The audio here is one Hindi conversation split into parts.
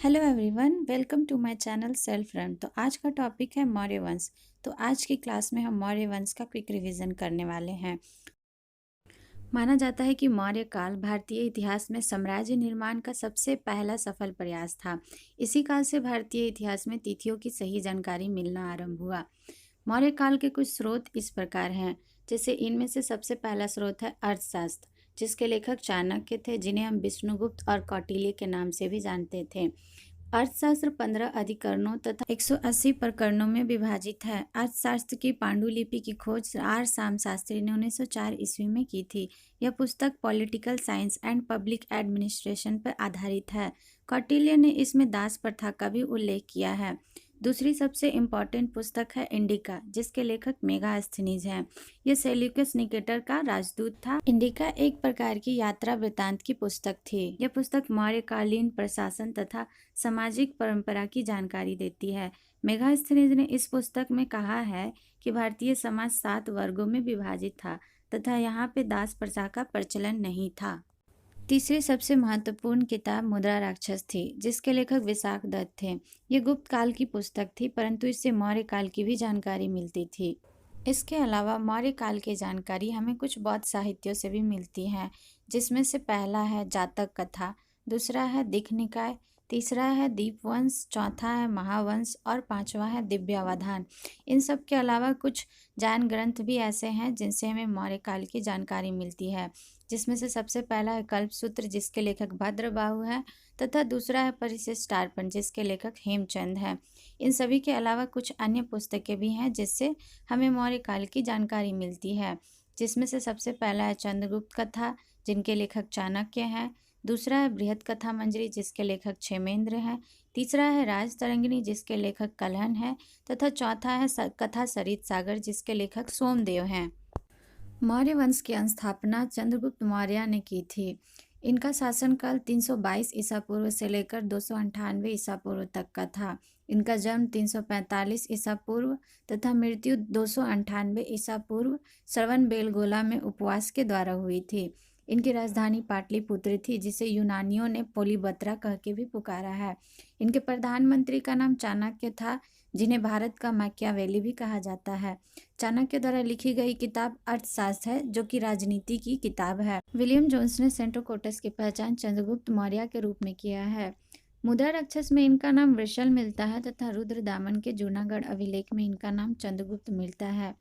Hello everyone, welcome to my channel self run. तो आज का टॉपिक है मौर्य वंश। तो आज की क्लास में हम मौर्य वंश का क्विक रिवीजन करने वाले हैं। माना जाता है कि मौर्य काल भारतीय इतिहास में साम्राज्य निर्माण का सबसे पहला सफल प्रयास था। इसी काल से भारतीय इतिहास में तिथियों की सही जानकारी मिलना आरंभ हुआ। मौर्य काल के कुछ स्रोत इस प्रकार हैं, जैसे इनमें से सबसे पहला स्रोत है अर्थशास्त्र, जिसके लेखक चाणक्य थे, जिन्हें हम विष्णुगुप्त और कौटिल्य के नाम से भी जानते थे। अर्थशास्त्र 15 अधिकरणों तथा 180 प्रकरणों में विभाजित है। अर्थशास्त्र की पांडुलिपि की खोज आर शाम शास्त्री ने 1904 ईस्वी में की थी। यह पुस्तक political science and public administration पर आधारित है। कौटिल्य ने इसमें दास प्रथा का भी उल्लेख किया है। दूसरी सबसे इम्पोर्टेंट पुस्तक है इंडिका, जिसके लेखक मेगास्थनीज हैं। यह सेल्यूकस निकेटर का राजदूत था। इंडिका एक प्रकार की यात्रा वृत्तांत की पुस्तक थी। यह पुस्तक मौर्यकालीन प्रशासन तथा सामाजिक परंपरा की जानकारी देती है। मेगास्थनीज ने इस पुस्तक में कहा है कि भारतीय समाज 7 वर्गों में विभाजित था तथा यहाँ पे दास प्रथा का प्रचलन नहीं था। तीसरी सबसे महत्वपूर्ण किताब मुद्रा राक्षस थी, जिसके लेखक विशाख दत्त थे। ये गुप्त काल की पुस्तक थी, परंतु इससे मौर्य काल की भी जानकारी मिलती थी। इसके अलावा मौर्य काल की जानकारी हमें कुछ बौद्ध साहित्यों से भी मिलती है, जिसमें से पहला है जातक कथा, दूसरा है दिक् निकाय, तीसरा है दीपवंश, चौथा है महावंश और पांचवा है दिव्यावधान। इन सब के अलावा कुछ जैन ग्रंथ भी ऐसे हैं जिनसे हमें मौर्य काल की जानकारी मिलती है, जिसमें से सबसे पहला है कल्पसूत्र, जिसके लेखक भद्रबाहु है, तथा दूसरा है परिशिष्टार्पण, जिसके लेखक हेमचंद है। इन सभी के अलावा कुछ अन्य पुस्तकें भी हैं जिससे हमें मौर्य काल की जानकारी मिलती है, जिसमें से सबसे पहला है चंद्रगुप्त कथा, जिनके लेखक चाणक्य हैं। दूसरा है बृहद कथा मंजरी, जिसके लेखक क्षेमेंद्र हैं। तीसरा है राज तरंगिणी, जिसके लेखक कलहन है, तथा चौथा है कथा सरित सागर, जिसके लेखक सोमदेव हैं। मौर्य वंश की स्थापना चंद्रगुप्त मौर्य ने की थी। इनका शासनकाल 322 ईसा पूर्व से लेकर 298 ईसा पूर्व तक का था। इनका जन्म 345 ईसा पूर्व तथा मृत्यु 298 ईसा पूर्व श्रवण बेलगोला में उपवास के द्वारा हुई थी। इनकी राजधानी पाटलिपुत्र थी, जिसे यूनानियों ने पोलिबत्रा कह के भी पुकारा है। इनके प्रधानमंत्री का नाम चाणक्य था, जिन्हें भारत का मैकियावेली भी कहा जाता है। चाणक्य द्वारा लिखी गई किताब अर्थशास्त्र है, जो कि राजनीति की किताब है। विलियम जोन्स ने सेंटोकोटस की पहचान चंद्रगुप्त मौर्य के रूप में किया है। मुद्रा राक्षस में इनका नाम वृषल मिलता है तथा रुद्रदामन के जूनागढ़ अभिलेख में इनका नाम चंद्रगुप्त मिलता है।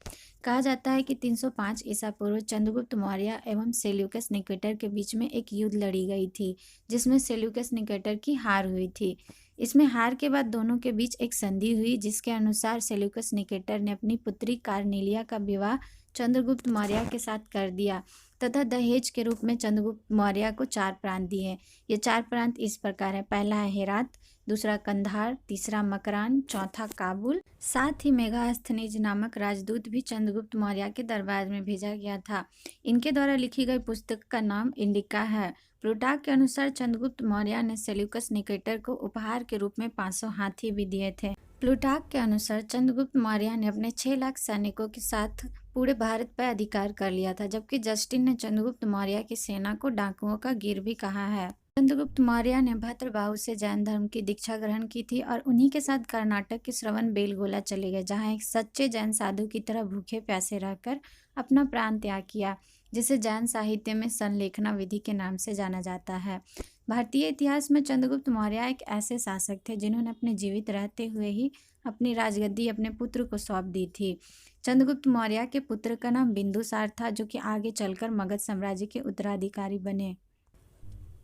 कहा जाता है कि 305 ईसा पूर्व चंद्रगुप्त मौर्य एवं सेल्यूकस निकेटर के बीच में एक युद्ध लड़ी गई थी, जिसमें सेल्यूकस निकेटर की हार हुई थी। इसमें हार के बाद दोनों के बीच एक संधि हुई, जिसके अनुसार सेल्यूकस निकेटर ने अपनी पुत्री कार्नेलिया का विवाह चंद्रगुप्त मौर्य के साथ कर दिया तथा दहेज के रूप में चंद्रगुप्त मौर्य को 4 प्रांत दिए। ये 4 प्रांत इस प्रकार है: पहला है हेरात, दूसरा कंधार, तीसरा मकरान, चौथा काबुल। साथ ही मेगास्थनीज नामक राजदूत भी चंद्रगुप्त मौर्य के दरबार में भेजा गया था। इनके द्वारा लिखी गई पुस्तक का नाम इंडिका है। प्लूटार्क के अनुसार चंद्रगुप्त मौर्य ने सेल्यूकस निकेटर को उपहार के रूप में 500 हाथी भी दिए थे। प्लूटार्क के अनुसार चंद्रगुप्त मौर्य ने अपने 6 लाख सैनिकों के साथ पूरे भारत पर अधिकार कर लिया था, जबकि जस्टिन ने चंद्रगुप्त मौर्य की सेना को डाकुओं का गिर भी कहा है। चंद्रगुप्त मौर्य ने भद्रबाहु से जैन धर्म की दीक्षा ग्रहण की थी और उन्हीं के साथ कर्नाटक के श्रवण बेलगोला चले गए, जहाँ एक सच्चे जैन साधु की तरह भूखे प्यासे रहकर अपना प्राण त्याग किया, जिसे जैन साहित्य में संलेखना विधि के नाम से जाना जाता है। भारतीय इतिहास में चंद्रगुप्त मौर्य एक ऐसे शासक थे जिन्होंने अपने जीवित रहते हुए ही अपनी राजगद्दी अपने पुत्र को सौंप दी थी। चंद्रगुप्त मौर्य के पुत्र का नाम बिंदुसार था, जो कि आगे चलकर मगध साम्राज्य के उत्तराधिकारी बने।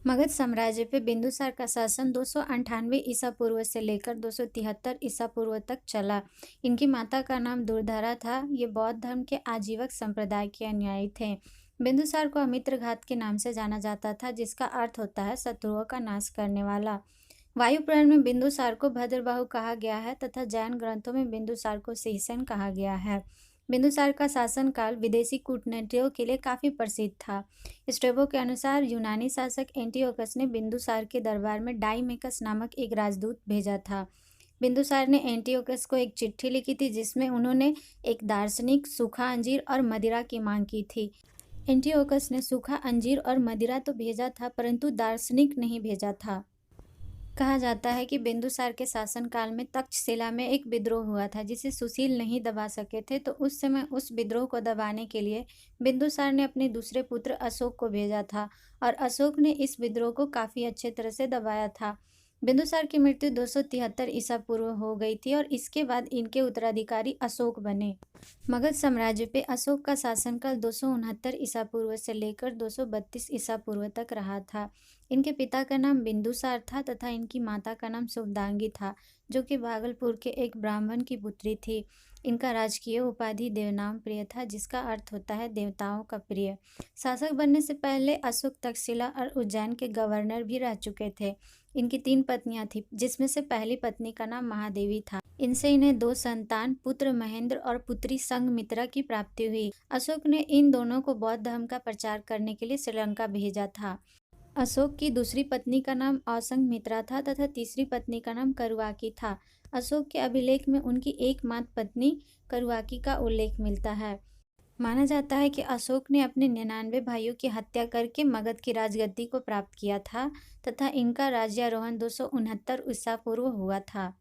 मगध साम्राज्य पे बिंदुसार का शासन 298 ईसा पूर्व से लेकर 273 ईसा पूर्व तक चला। इनकी माता का नाम दुर्धरा था। ये बौद्ध धर्म के आजीवक संप्रदाय के अनुयायी थे। बिंदुसार को अमित्रघात के नाम से जाना जाता था, जिसका अर्थ होता है शत्रुओं का नाश करने वाला। वायु पुराण में बिंदुसार को भद्रबाहु कहा गया है तथा जैन ग्रंथों में बिंदुसार को सिंहसन कहा गया है। बिंदुसार का शासनकाल विदेशी कूटनीतियों के लिए काफ़ी प्रसिद्ध था। स्ट्रेबो के अनुसार यूनानी शासक एंटियोकस ने बिंदुसार के दरबार में डाइमेकस नामक एक राजदूत भेजा था। बिंदुसार ने एंटियोकस को एक चिट्ठी लिखी थी, जिसमें उन्होंने एक दार्शनिक, सूखा अंजीर और मदिरा की मांग की थी। एंटियोकस ने सूखा अंजीर और मदिरा तो भेजा था, परंतु दार्शनिक नहीं भेजा था। कहा जाता है कि बिंदुसार के शासनकाल में तक्षशिला में एक विद्रोह हुआ था जिसे सुशील नहीं दबा सके थे, तो उस समय उस विद्रोह को दबाने के लिए बिंदुसार ने अपने दूसरे पुत्र अशोक को भेजा था और अशोक ने इस विद्रोह को काफी अच्छे तरह से दबाया था। बिंदुसार की मृत्यु 273 ईसा पूर्व हो गई थी और इसके बाद इनके उत्तराधिकारी अशोक बने। मगध साम्राज्य पे अशोक का शासनकाल 269 ईसा पूर्व से लेकर 232 ईसा पूर्व तक रहा था। इनके पिता का नाम बिंदुसार था तथा इनकी माता का नाम शुभदांगी था, जो कि भागलपुर के एक ब्राह्मण की पुत्री थी। इनका राजकीय उपाधि देवनाम प्रिय था, जिसका अर्थ होता है देवताओं का प्रिय। शासक बनने से पहले अशोक तक्षशिला और उज्जैन के गवर्नर भी रह चुके थे। इनकी 3 पत्नियां थीं, जिसमें से पहली पत्नी का नाम महादेवी था। इनसे इन्हें 2 संतान, पुत्र महेंद्र और पुत्री संघमित्रा की प्राप्ति हुई। अशोक ने इन दोनों को बौद्ध धर्म का प्रचार करने के लिए श्रीलंका भेजा था। अशोक की दूसरी पत्नी का नाम असंघमित्रा था तथा तीसरी पत्नी का नाम करुआकी था। अशोक के अभिलेख में उनकी एकमात्र पत्नी करुआकी का उल्लेख मिलता है। माना जाता है कि अशोक ने अपने 99 भाइयों की हत्या करके मगध की राजगद्दी को प्राप्त किया था तथा इनका राज्यारोहण 269 ईसा पूर्व हुआ था।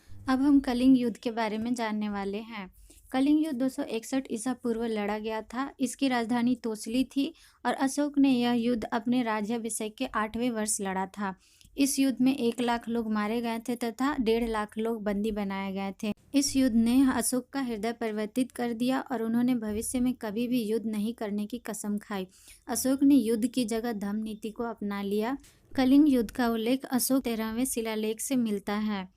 अब हम कलिंग युद्ध के बारे में जानने वाले हैं। कलिंग युद्ध 261 ईसा पूर्व लड़ा गया था। इसकी राजधानी तोसली थी और अशोक ने यह युद्ध अपने राज्याभिषेक के 8वें वर्ष लड़ा था। इस युद्ध में 1 लाख लोग मारे गए थे तथा 1.5 लाख लोग बंदी बनाए गए थे। इस युद्ध ने अशोक का हृदय परिवर्तित कर दिया और उन्होंने भविष्य में कभी भी युद्ध नहीं करने की कसम खाई। अशोक ने युद्ध की जगह धम्म नीति को अपना लिया। कलिंग युद्ध का उल्लेख अशोक 13वें शिलालेख से मिलता है।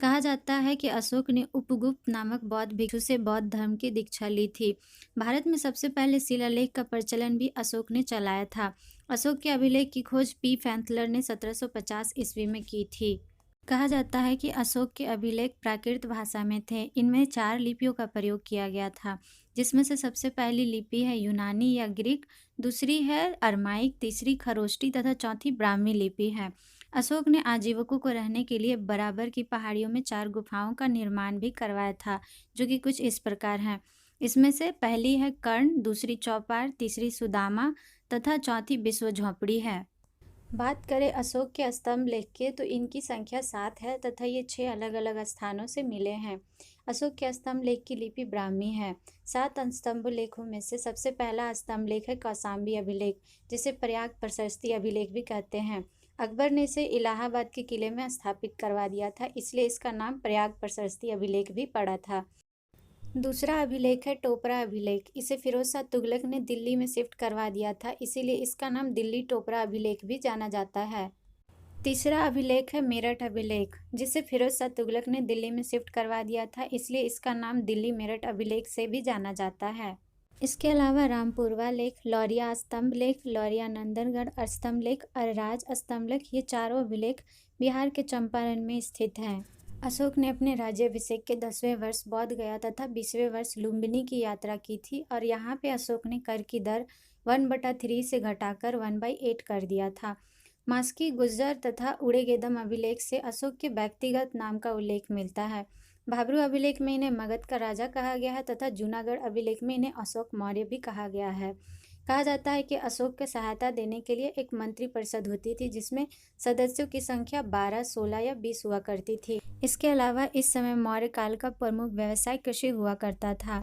कहा जाता है कि अशोक ने उपगुप्त नामक बौद्ध भिक्षु से बौद्ध धर्म की दीक्षा ली थी। भारत में सबसे पहले शिलालेख का प्रचलन भी अशोक ने चलाया था। अशोक के अभिलेख की खोज पी फैंथलर ने 1750 ईस्वी में की थी। कहा जाता है कि अशोक के अभिलेख प्राकृत भाषा में थे। इनमें 4 लिपियों का प्रयोग किया गया था, जिसमें से सबसे पहली लिपि है यूनानी या ग्रीक, दूसरी है अरमाइक, तीसरी खरोष्टी तथा चौथी ब्राह्मी लिपि है। अशोक ने आजीवकों को रहने के लिए बराबर की पहाड़ियों में 4 गुफाओं का निर्माण भी करवाया था, जो कि कुछ इस प्रकार हैं। इसमें से पहली है कर्ण, दूसरी चौपार, तीसरी सुदामा तथा चौथी विश्व झोपड़ी है। बात करें अशोक के स्तंभ लेख के, तो इनकी संख्या 7 है तथा ये 6 अलग अलग स्थानों से मिले हैं। अशोक के स्तंभ लेख की लिपि ब्राह्मी है। 7 स्तंभ लेखों में से सबसे पहला स्तंभ लेख है कौशाम्बी अभिलेख, जिसे प्रयाग प्रशस्ति अभिलेख भी कहते हैं। अकबर ने इसे इलाहाबाद के किले में स्थापित करवा दिया था, इसलिए इसका नाम प्रयाग प्रशस्ति अभिलेख भी पड़ा था। दूसरा अभिलेख है टोपरा अभिलेख। इसे फिरोज शाह तुगलक ने दिल्ली में शिफ्ट करवा दिया था, इसीलिए इसका नाम दिल्ली टोपरा अभिलेख भी जाना जाता है। तीसरा अभिलेख है मेरठ अभिलेख, जिसे फिरोज शाह तुगलक ने दिल्ली में शिफ्ट करवा दिया था, इसलिए इसका नाम दिल्ली मेरठ अभिलेख से भी जाना जाता है। इसके अलावा रामपुरवा लेख, लौरिया स्तंभ लेख, लौरिया नंदनगढ़ स्तंभ लेख, अरराज स्तंभ लेख, ये चारों अभिलेख बिहार के चंपारण में स्थित हैं। अशोक ने अपने राज्याभिषेक के 10वें वर्ष बौद्ध गया तथा 20वें वर्ष लुम्बिनी की यात्रा की थी और यहाँ पे अशोक ने कर की दर 1/3 से घटाकर 1/8 कर दिया था। मास्की, गुज्जर तथा उड़ेगेदम अभिलेख से अशोक के व्यक्तिगत नाम का उल्लेख मिलता है। भाब्रू अभिलेख में इन्हें मगध का राजा कहा गया है तथा जूनागढ़ अभिलेख में इन्हें अशोक मौर्य भी कहा गया है। कहा जाता है कि अशोक को सहायता देने के लिए एक मंत्री परिषद होती थी, जिसमें सदस्यों की संख्या 12, 16 या 20 हुआ करती थी। इसके अलावा इस समय मौर्य काल का प्रमुख व्यवसाय कृषि हुआ करता था।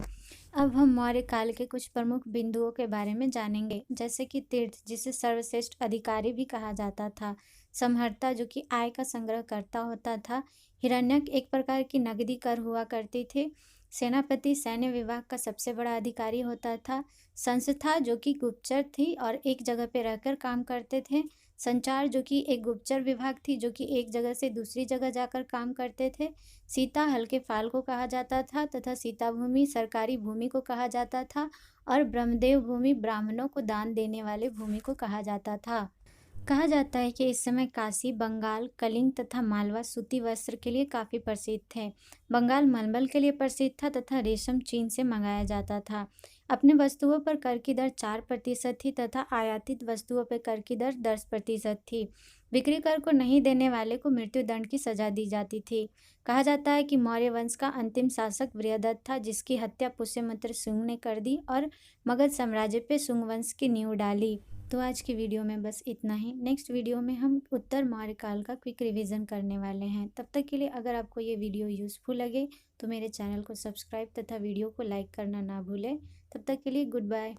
अब हम मौर्य काल के कुछ प्रमुख बिंदुओं के बारे में जानेंगे, जैसे कि तीर्थ, जिसे सर्वश्रेष्ठ अधिकारी भी कहा जाता था। समहर्ता, जो कि आय का संग्रह करता होता था। हिरण्यक, एक प्रकार की नकदी कर हुआ करती थी। सेनापति, सैन्य विभाग का सबसे बड़ा अधिकारी होता था। संस्था, जो कि गुप्तचर थी और एक जगह पे रहकर काम करते थे। संचार, जो कि एक गुप्तचर विभाग थी, जो कि एक जगह से दूसरी जगह जाकर काम करते थे। सीता, हल्के फाल को कहा जाता था तथा सीता भूमि सरकारी भूमि को कहा जाता था और ब्रह्मदेव भूमि ब्राह्मणों को दान देने वाले भूमि को कहा जाता था। कहा जाता है कि इस समय काशी, बंगाल, कलिंग तथा मालवा सूती वस्त्र के लिए काफ़ी प्रसिद्ध थे। बंगाल मलमल के लिए प्रसिद्ध था तथा रेशम चीन से मंगाया जाता था। अपने वस्तुओं पर कर की दर 4% थी तथा आयातित वस्तुओं पर कर की दर 10% थी। बिक्री कर को नहीं देने वाले को मृत्युदंड की सजा दी जाती थी। कहा जाता है कि मौर्य वंश का अंतिम शासक वृहदत्त था, जिसकी हत्या पुष्यमित्र शुंग ने कर दी और मगध साम्राज्य पे शुंग वंश की नींव डाली। तो आज की वीडियो में बस इतना ही। नेक्स्ट वीडियो में हम उत्तर मौर्य काल का क्विक रिवीजन करने वाले हैं। तब तक के लिए अगर आपको ये वीडियो यूज़फुल लगे तो मेरे चैनल को सब्सक्राइब तथा वीडियो को लाइक करना ना भूलें। तब तक के लिए गुड बाय।